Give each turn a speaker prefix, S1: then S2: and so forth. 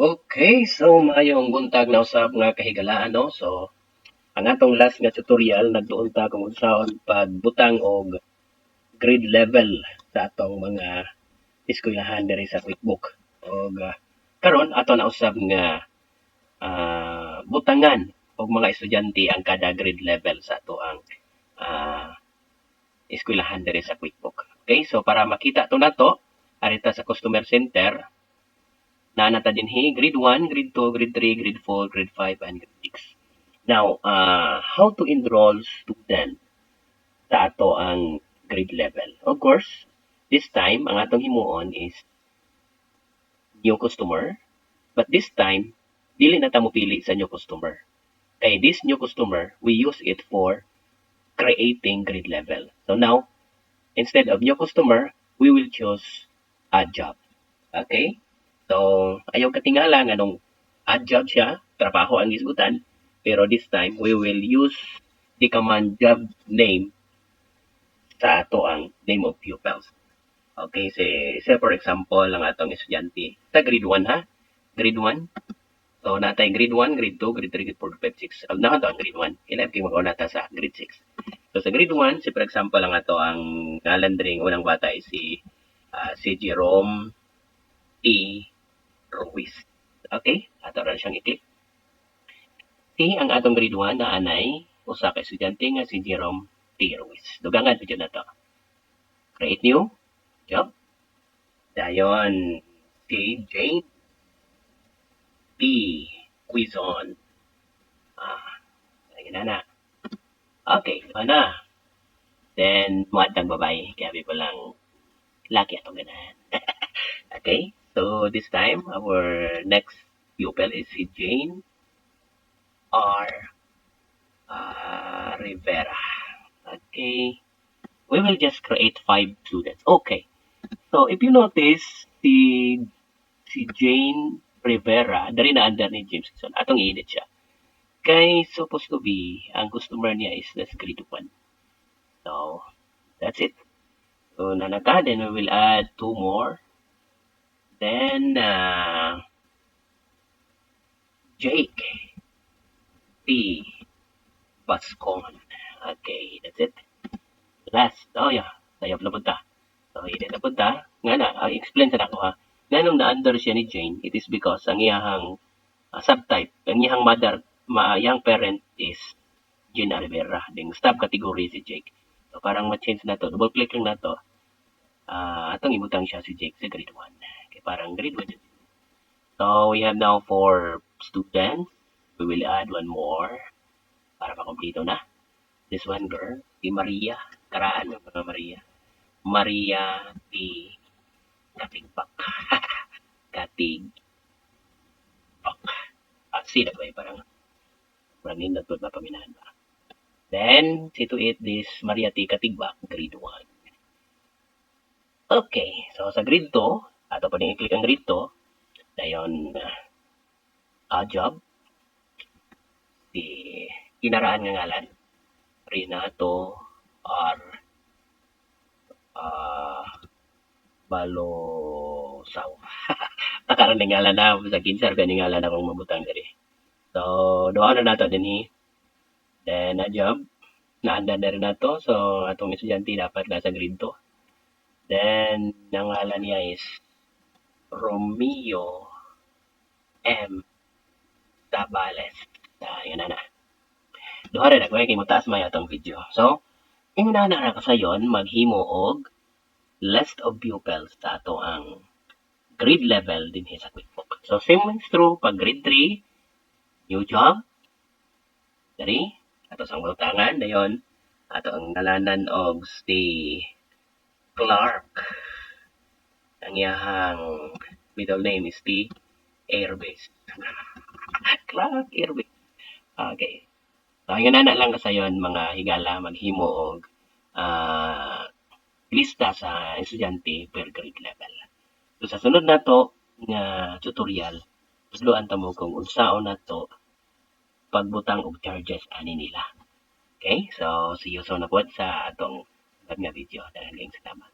S1: Okay, so maayong buntag na usab nga kahigalaan no. So ang atong last nga tutorial nagtuon ta kung unsaon pagbutang og grade level sa atong mga eskwelahan diri sa QuickBook. Og karon ato na usab nga butangan og mga estudyante ang kada grade level sa ato ang eskwelahan diri sa QuickBook. Okay, so para makita to nato arita sa customer center na dinhi grade 1, grade 2, grade 3, grade 4, grade 5, and grade 6. Now, how to enroll student sa ato ang grade level? Of course, this time, ang atong himuon is new customer. But this time, dili na ta mo pili sa new customer. Kay this new customer, we use it for creating grade level. So now, instead of new customer, we will choose add job. Okay? So, ayaw katingala nga nung add job siya, trabaho ang isgutan, pero this time, we will use the command job name sa ato ang name of pupils. Okay, say for example, ang atong estudyante sa grade 1 ha? Grade 1. So, natay grade 1, grade 2, grade 3, grade 4, grade 5, 6. Ang naman to ang grade 1. Kailan kayo mag-una sa grade 6. So, sa grade 1, say for example, ang ato ang ngalan unang bata ay si Jerome T. Ruiz. Okay? Ato rin siyang i-click. Ang atong grade 1 na anay, usa ka estudyante nga si Jerome T. Ruiz. Dugangan video na to. Create new job. Dayon, si Jane P. Quizon. Ayun na. Okay, diba na? Then, muadang babae. Kaya ko lang laki atong ganahan. Okay, so this time, our next pupil is si Jane R. Rivera. Okay, we will just create 5 students. Okay, so if you notice, si Jane Rivera, dari na under ni James Dixon, atong i-edit siya. Kay supposed to be, ang customer niya is this grade 1. So, that's it. So, nanaka, then we will add 2 more. Then, Jake P. Bascon. Okay, that's it. Last, oh yeah, sayop na punta. So, edit na punta. Nga na, explain sa nako ha. Nga nung na-under siya ni Jane, it is because ang iyahang subtype, ang iyahang mother, iyang parent is Jane Rivera. Ding sub category si Jake. So, parang ma-change na to. Double-click lang na to. Atong ibutang siya si Jake sa grade 1. Okay, parang grade 1 yun. So, we have now 4 students. We will add 1 more para makompleto na. This one girl, si Maria. Karaan ng mga Maria. Maria T. Katigbak. Katigbak. Sino ba yung parang nindot na paminahan ba? Then, see to it this Maria T. Katigbak, grade 1. Okay, so sa grade 2, ato pa din i-click ang grade 2. Dayon, job. Si kinaraan nga ngalan. Renato R. Balosaw. Nakaroon ng ngalan na sa kinsar ka ng ngalan akong mabutang diri. So, doon na nato din Then, job. Naanda na rin nato. So, atong estudyante dapat nasa grade 2. Then, ang ngalan niya is Romeo M. Tabales. Yun na. Duha rin ako kay mutaas may atong video. So, inguna na ka sayon maghimo og list of pupils sa ato ang grade level din sa QuickBook. So, same is true pag grade 3, new job. Dari, ato sang butangan dayon ato ang ngalanan og si Clark. Ang iyahang middle name is T. Airbase. Clark Airbase. Okay. So, yun na lang kasayon mga higala maghimo og lista sa estudyante per grade level. So, sa sunod na to nga tutorial, tusluan ta mo kung unsaon na to pagbutang og charges ani nila. Okay? So, see you soon na po sa atong nga video. Daghang salamat.